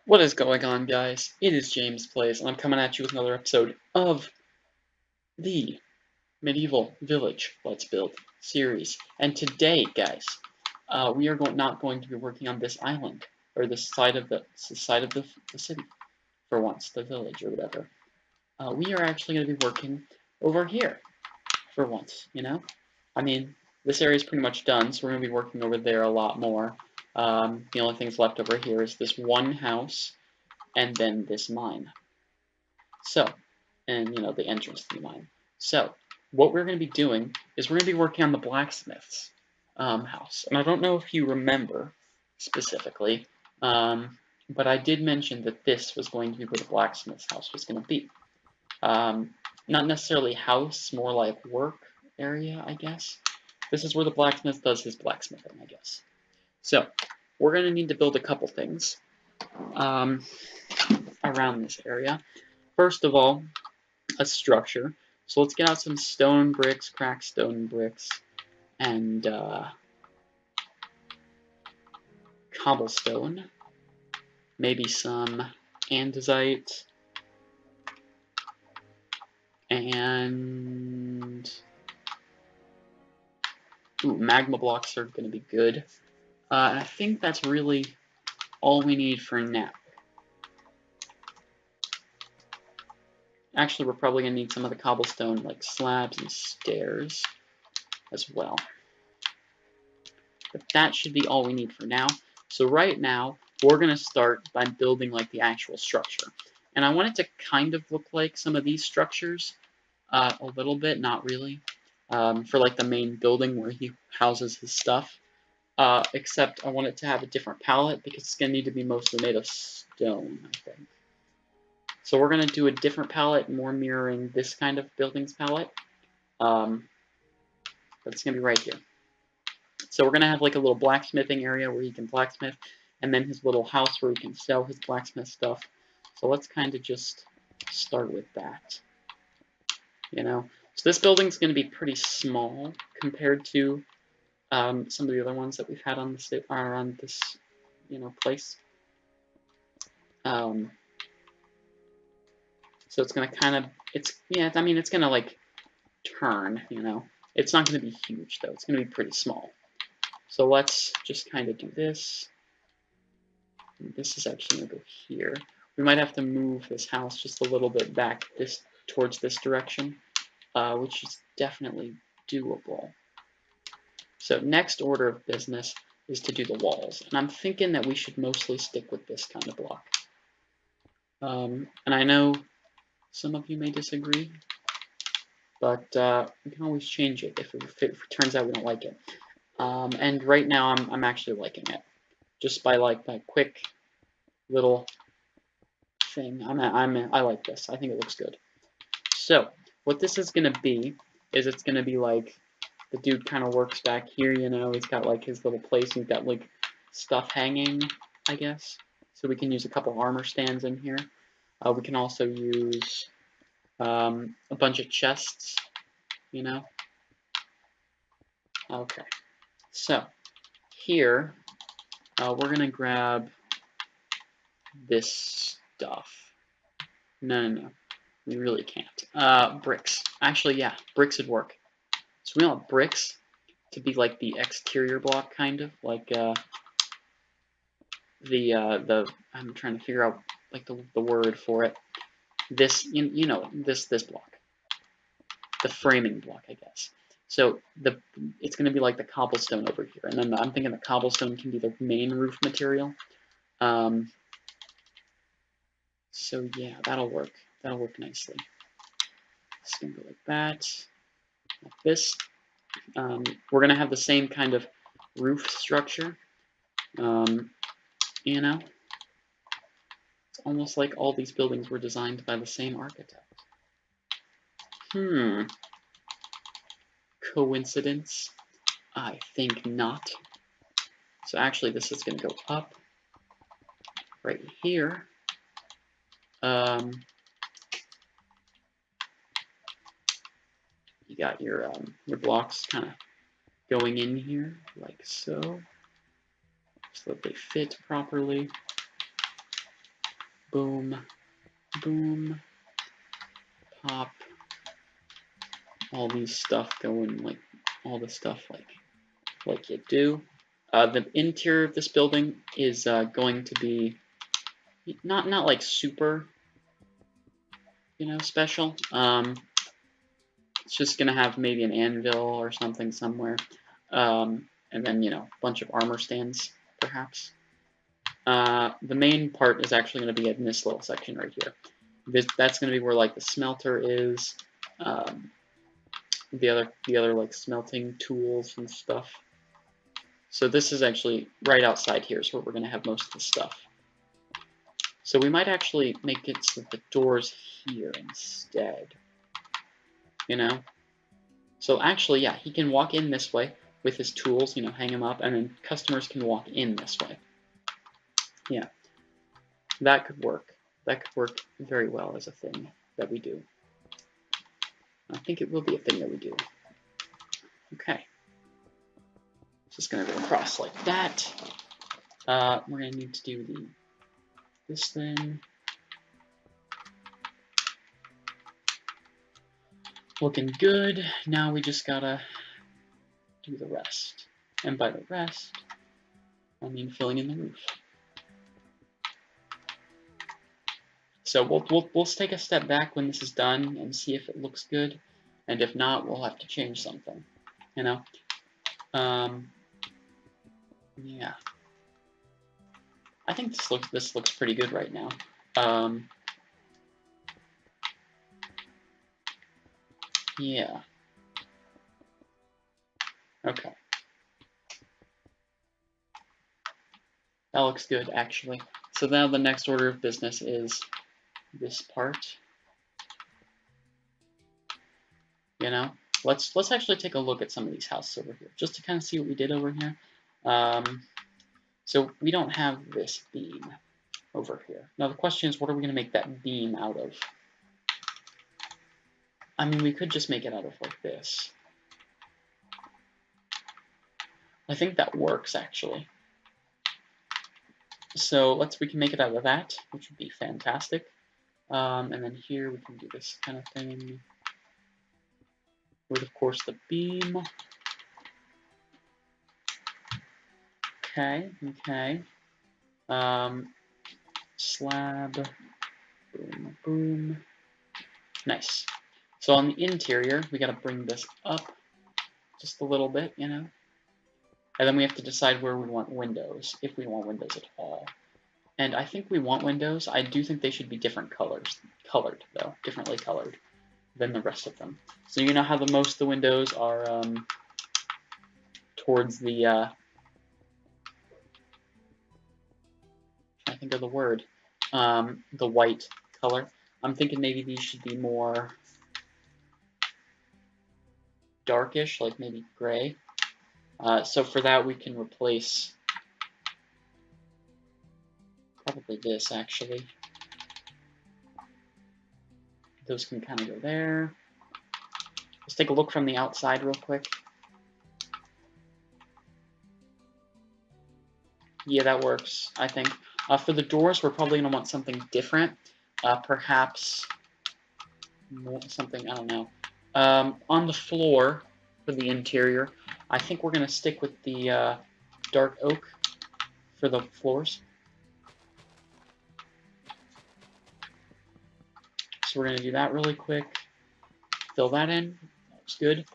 What is going on, guys? It is James Plays, and I'm coming at you with another episode of the Medieval Village Let's Build series. And today, guys, we are not going to be working on this island or this side of the city for once, the village or whatever. We are actually going to be working over here for once. I mean, this area is pretty much done, so we're going to be working over there a lot more. The only things left over here is this one house and then this mine. So, and the entrance to the mine. So, what we're going to be doing is we're going to be working on the blacksmith's house. And I don't know if you remember specifically, but I did mention that this was going to be where the blacksmith's house was going to be. Not necessarily house, more like work area, I guess. This is where the blacksmith does his blacksmithing, I guess. So, we're going to need to build a couple things around this area. First of all, a structure. So let's get out some stone bricks, cracked stone bricks, and cobblestone. Maybe some andesite. And magma blocks are going to be good. And I think that's really all we need for now. Actually, we're probably going to need some of the cobblestone, like slabs and stairs as well. But that should be all we need for now. So right now, we're going to start by building like the actual structure. And I want it to kind of look like some of these structures, a little bit, not really, for like the main building where he houses his stuff. Except I want it to have a different palette because it's going to need to be mostly made of stone, I think. So we're going to do a different palette, more mirroring this kind of buildings palette. But it's going to be right here. So we're going to have like a little blacksmithing area where he can blacksmith, and then his little house where he can sell his blacksmith stuff. So let's kind of just start with that. So this building's going to be pretty small compared to some of the other ones that we've had on this place. So it's going to kind of, it's going to like turn, It's not going to be huge though. It's going to be pretty small. So let's just kind of do this. And this is actually going to go here. We might have to move this house just a little bit back towards this direction, which is definitely doable. So next order of business is to do the walls. And I'm thinking that we should mostly stick with this kind of block. And I know some of you may disagree, but we can always change it if it turns out we don't like it. And right now I'm actually liking it, just by like that quick little thing. I like this. I think it looks good. So what this is gonna be is it's gonna be like the dude kind of works back here. He's got like his little place. And he's got like stuff hanging, I guess. So we can use a couple armor stands in here. We can also use a bunch of chests, Okay, so here we're gonna grab this stuff. No, we really can't. Bricks. Actually, yeah, bricks would work. So we want bricks to be like the exterior block, kind of like I'm trying to figure out like the word for it. This this block, the framing block, I guess. So it's going to be like the cobblestone over here, and then I'm thinking the cobblestone can be the main roof material. So yeah, that'll work. That'll work nicely. It's going to go like that, like this. We're going to have the same kind of roof structure. It's almost like all these buildings were designed by the same architect. Coincidence? I think not. So actually this is going to go up right here. You got your blocks kind of going in here like so that they fit properly. boom, boom, pop. All these stuff going like all the stuff like you do. The interior of this building is going to be not like super, special. It's just gonna have maybe an anvil or something somewhere, and then a bunch of armor stands perhaps. The main part is actually going to be in this little section right here. That's going to be where like the smelter is, the other like smelting tools and stuff. So this is actually right outside here is where we're going to have most of the stuff. So we might actually make it so that the door's here instead. So actually, yeah, he can walk in this way with his tools, hang them up, and then customers can walk in this way. Yeah, that could work. That could work very well as a thing that we do. I think it will be a thing that we do. Okay. Just going to go across like that. We're going to need to do this thing. Looking good. Now we just gotta do the rest. And by the rest, I mean filling in the roof. So we'll take a step back when this is done and see if it looks good, and if not, we'll have to change something. Yeah. I think this looks pretty good right now. Yeah. Okay. That looks good, actually. So now the next order of business is this part. Let's actually take a look at some of these houses over here, just to kind of see what we did over here. So we don't have this beam over here. Now the question is, what are we going to make that beam out of? I mean, we could just make it out of like this. I think that works, actually. So we can make it out of that, which would be fantastic. And then here we can do this kind of thing with, of course, the beam. Okay. Slab, boom, boom. Nice. So on the interior, we got to bring this up just a little bit, And then we have to decide where we want windows, if we want windows at all. And I think we want windows. I do think they should be different colored though, differently colored than the rest of them. So you know how most of the windows are towards the I think of the word, the white color. I'm thinking maybe these should be more darkish, like maybe gray. So for that, we can replace probably this, actually. Those can kind of go there. Let's take a look from the outside real quick. Yeah, that works, I think. For the doors, we're probably going to want something different. Perhaps something, I don't know. On the floor for the interior, I think we're going to stick with the dark oak for the floors. So we're going to do that really quick. Fill that in. Looks good.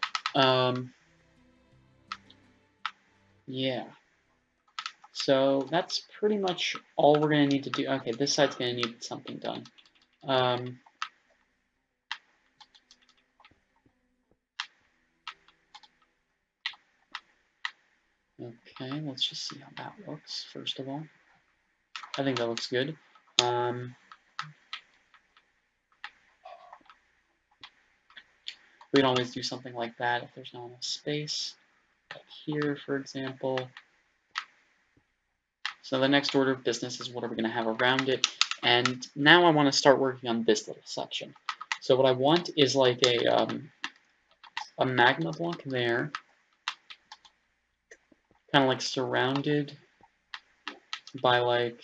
Yeah. So that's pretty much all we're going to need to do. Okay, this side's going to need something done. Okay, let's just see how that looks, first of all. I think that looks good. We can always do something like that if there's not enough space. Like here, for example. So the next order of business is what are we going to have around it. And now I want to start working on this little section. So what I want is like a magma block there. Kind of like surrounded by like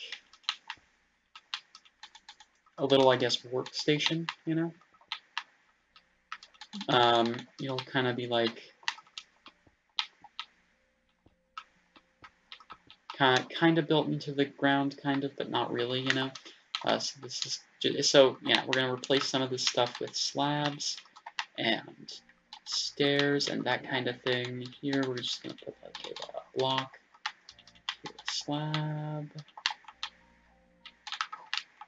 a little, I guess, workstation, you know? It'll kind of be like kind of built into the ground, kind of, but not really, you know? So this is just, so yeah, we're gonna replace some of this stuff with slabs and stairs and that kind of thing. Here we're just gonna put like a block, here a slab.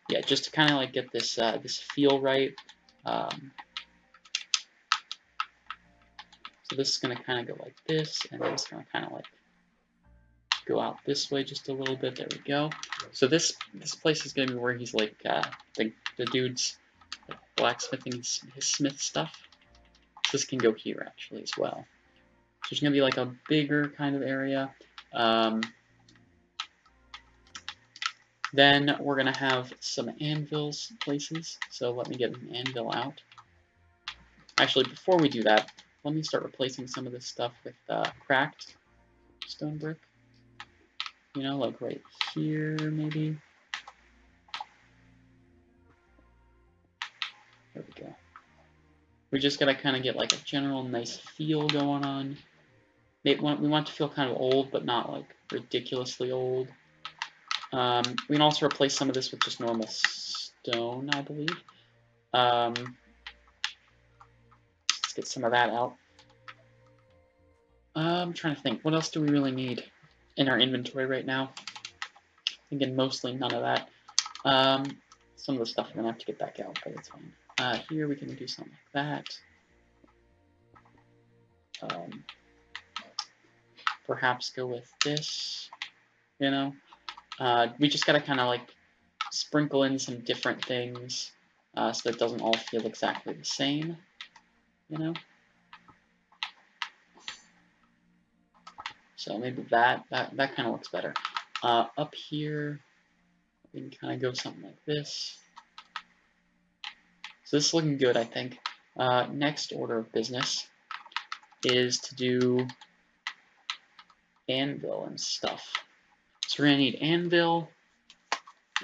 Yeah, just to kind of like get this this feel right. So this is gonna kind of go like this, and then it's gonna kind of like go out this way just a little bit. There we go. So this place is gonna be where he's like the dude's blacksmithing his smith stuff. This can go here actually as well. So there's gonna be like a bigger kind of area. Then we're gonna have some anvils places. So let me get an anvil out. Actually, before we do that, let me start replacing some of this stuff with cracked stone brick. You know, like right here, maybe. There we go. We just gotta kind of get like a general nice feel going on. We want to feel kind of old, but not like ridiculously old. We can also replace some of this with just normal stone, I believe. Let's get some of that out. I'm trying to think, what else do we really need in our inventory right now? Thinking mostly none of that. Some of the stuff we're gonna have to get back out, but it's fine. Here we can do something like that. Perhaps go with this, you know? We just gotta kind of like sprinkle in some different things so it doesn't all feel exactly the same, you know? So maybe that kind of looks better. Up here, we can kind of go something like this. So this is looking good, I think. Next order of business is to do anvil and stuff. So we're gonna need anvil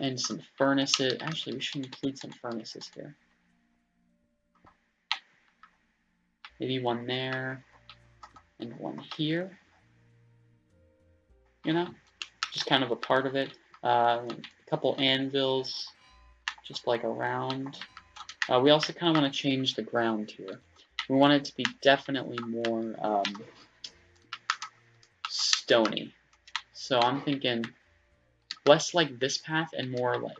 and some furnaces. Actually, we should include some furnaces here. Maybe one there and one here. You know, just kind of a part of it. A couple anvils, just like around. We also kind of want to change the ground here. We want it to be definitely more stony. So I'm thinking less like this path and more like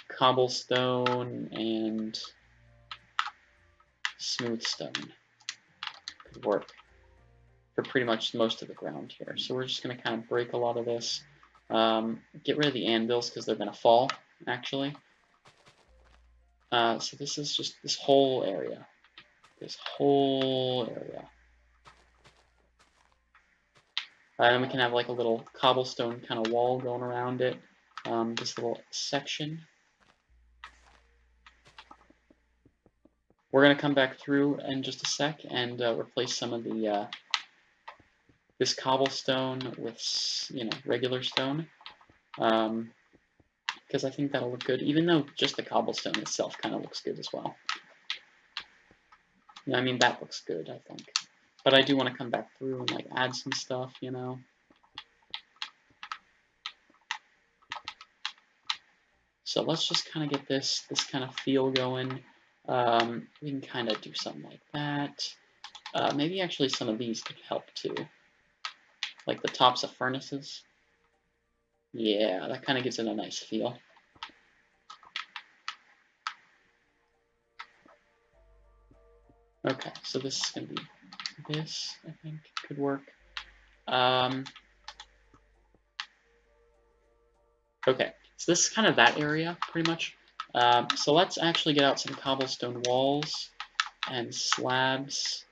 cobblestone and smooth stone could work for pretty much most of the ground here. So we're just going to kind of break a lot of this. Get rid of the anvils because they're going to fall, actually. So this is just this whole area. This whole area. And we can have like a little cobblestone kind of wall going around it. This little section. We're going to come back through in just a sec and replace some of the this cobblestone with, you know, regular stone. Because I think that'll look good, even though just the cobblestone itself kind of looks good as well. Yeah, I mean, that looks good, I think. But I do want to come back through and like add some stuff, you know. So let's just kind of get this kind of feel going. We can kind of do something like that. Maybe actually some of these could help too. Like the tops of furnaces. Yeah, that kind of gives it a nice feel. Okay, so this is going to be this, I think, could work. Okay, so this is kind of that area, pretty much. So let's actually get out some cobblestone walls and slabs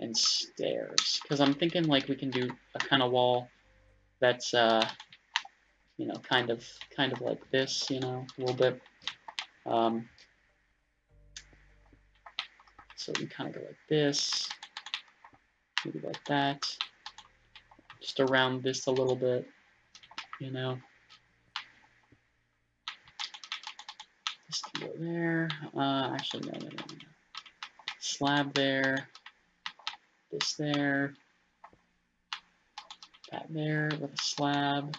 and stairs, because I'm thinking like we can do a kind of wall that's you know, kind of like this, you know, a little bit. So we kind of go like this, maybe like that, just around this a little bit, you know. go there. Actually, no. Slab there. This there. That there with a slab.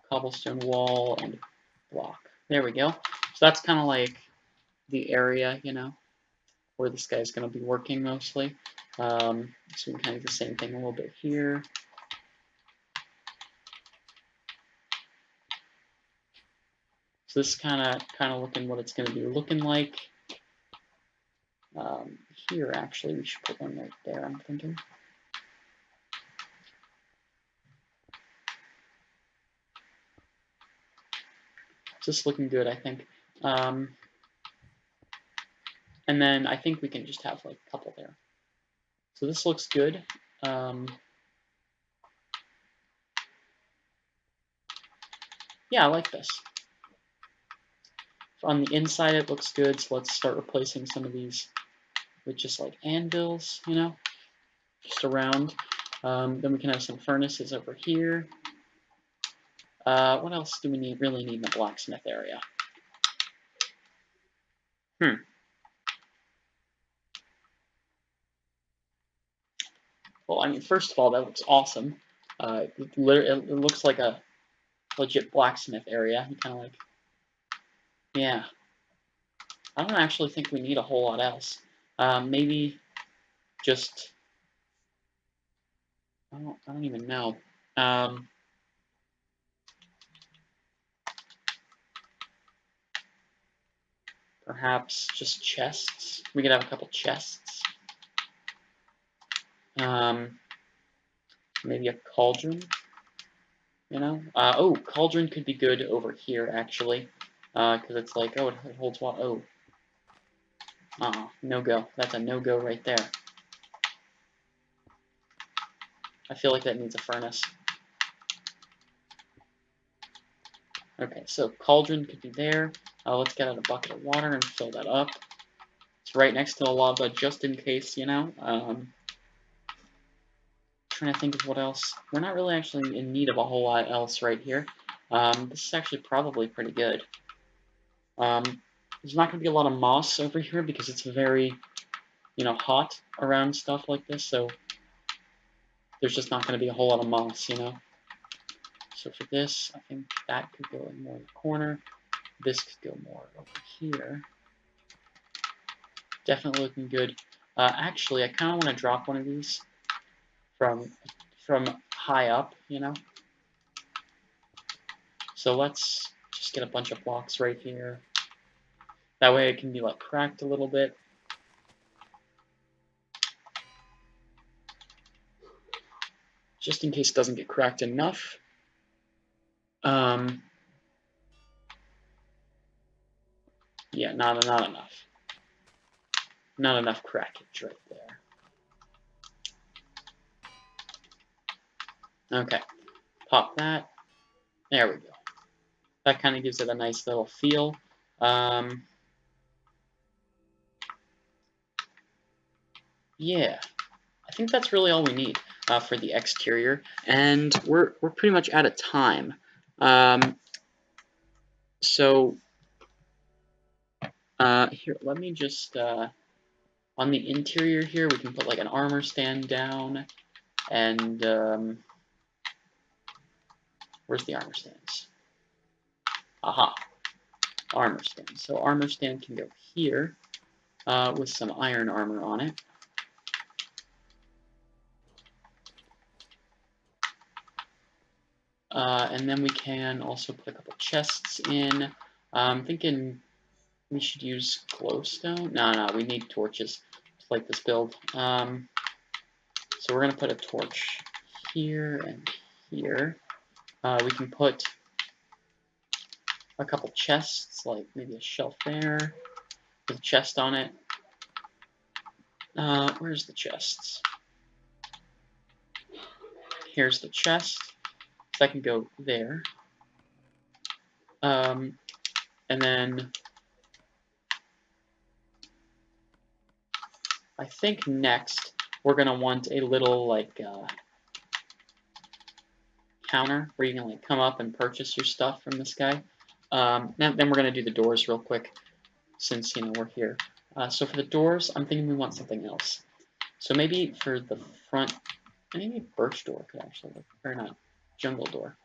Cobblestone wall and block. There we go. So that's kind of like the area, you know, where this guy's going to be working mostly. So we can kind of do the same thing a little bit here. So this is kind of looking what it's going to be looking like. Here, actually, we should put one right there, I'm thinking. This is looking good, I think. And then I think we can just have like a couple there. So this looks good. Yeah, I like this. On the inside, it looks good, so let's start replacing some of these with just like anvils, you know, just around. Then we can have some furnaces over here. What else do we really need in the blacksmith area? Well, I mean, first of all, that looks awesome. It looks like a legit blacksmith area. You kind of like, yeah. I don't actually think we need a whole lot else. Maybe just, I don't even know. Perhaps just chests. We could have a couple chests. Maybe a cauldron. You know? Oh, cauldron could be good over here actually, because it's like, oh, it holds water. Oh. No go. That's a no go right there. I feel like that needs a furnace. Okay, so cauldron could be there. Let's get out a bucket of water and fill that up. It's right next to the lava, just in case, you know. Trying to think of what else. We're not really actually in need of a whole lot else right here. This is actually probably pretty good. There's not going to be a lot of moss over here because it's very, you know, hot around stuff like this, so there's just not going to be a whole lot of moss, you know. So for this, I think that could go in more in the corner. This could go more over here. Definitely looking good. Actually, I kind of want to drop one of these from high up, you know. So let's just get a bunch of blocks right here. That way it can be like cracked a little bit. Just in case it doesn't get cracked enough. Yeah, not enough. Not enough crackage right there. Okay, pop that. There we go. That kind of gives it a nice little feel. Yeah, I think that's really all we need for the exterior, and we're pretty much out of time. So here, let me just on the interior here, we can put like an armor stand down, and where's the armor stands? Aha, armor stand. So armor stand can go here with some iron armor on it. And then we can also put a couple chests in. I'm thinking we should use glowstone. No, we need torches to light this build. So we're going to put a torch here and here. We can put a couple chests, like maybe a shelf there with a chest on it. Where's the chests? Here's the chest. So I can go there. And then I think next we're gonna want a little like counter where you can like come up and purchase your stuff from this guy. Then we're gonna do the doors real quick. since, you know, we're here. So for the doors, I'm thinking we want something else. So maybe for the front, maybe birch door could actually work, or not, jungle door.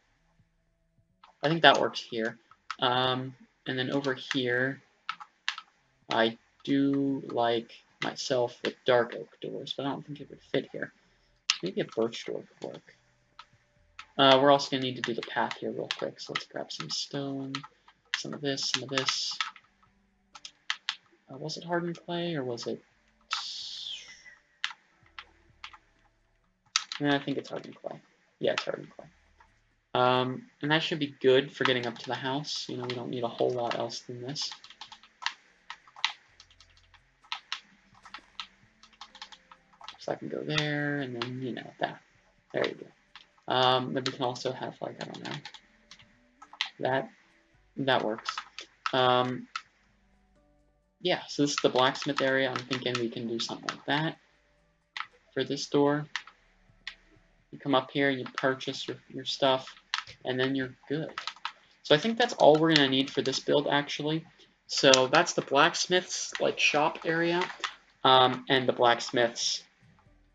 I think that works here. And then over here, I do like myself with dark oak doors, but I don't think it would fit here. Maybe a birch door could work. We're also going to need to do the path here real quick, so let's grab some stone, some of this, some of this. Was it hardened clay, or was it... I think it's hardened clay. Yeah, it's hardened clay. And that should be good for getting up to the house. You know, we don't need a whole lot else than this. So I can go there, and then, you know, that. There you go. Then we can also have, like, I don't know, that works. Yeah, so this is the blacksmith area. I'm thinking we can do something like that for this door. You come up here and you purchase your stuff, and then you're good. So I think that's all we're gonna need for this build, actually. So that's the blacksmith's like shop area, and the blacksmith's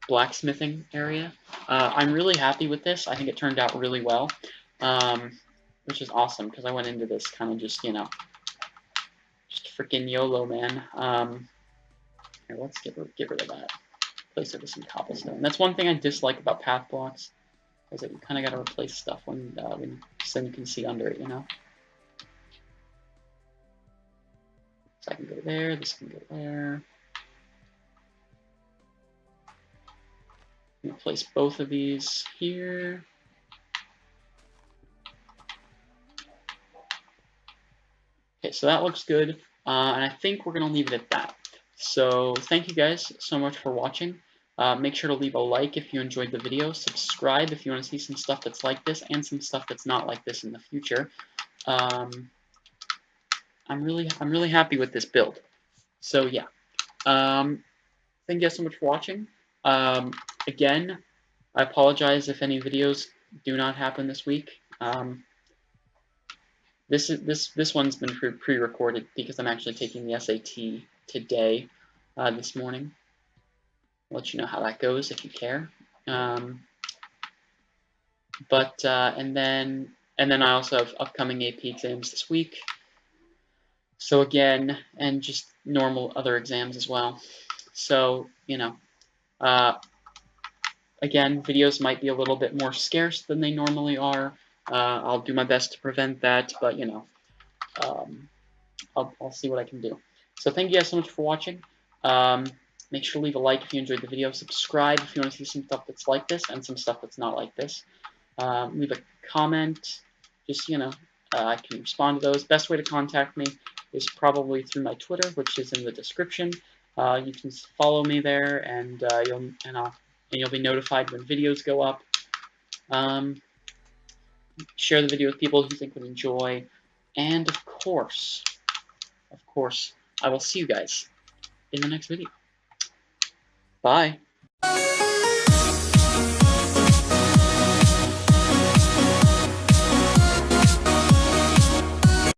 blacksmithing area. I'm really happy with this. I think it turned out really well, which is awesome because I went into this kind of just, you know, just freaking YOLO, man. Here, let's get rid of that. Replace it with some cobblestone. That's one thing I dislike about path blocks, is that you kind of got to replace stuff when so you can see under it, you know. So I can go there. This can go there. I'm gonna place both of these here. Okay, so that looks good, and I think we're gonna leave it at that. So thank you guys so much for watching. Make sure to leave a like if you enjoyed the video. Subscribe if you want to see some stuff that's like this and some stuff that's not like this in the future. I'm really happy with this build. So yeah. Thank you guys so much for watching. Again, I apologize if any videos do not happen this week. This one's been pre-recorded because I'm actually taking the SAT today, this morning. I'll let you know how that goes if you care. And then I also have upcoming AP exams this week. So again, and just normal other exams as well. So, you know, again, videos might be a little bit more scarce than they normally are. I'll do my best to prevent that, but, you know, I'll see what I can do. So thank you guys so much for watching. Make sure to leave a like if you enjoyed the video. Subscribe if you want to see some stuff that's like this and some stuff that's not like this. Leave a comment. Just, you know, I can respond to those. Best way to contact me is probably through my Twitter, which is in the description. You can follow me there, and you'll be notified when videos go up. Share the video with people who you think would enjoy, and of course, I will see you guys in the next video. Bye.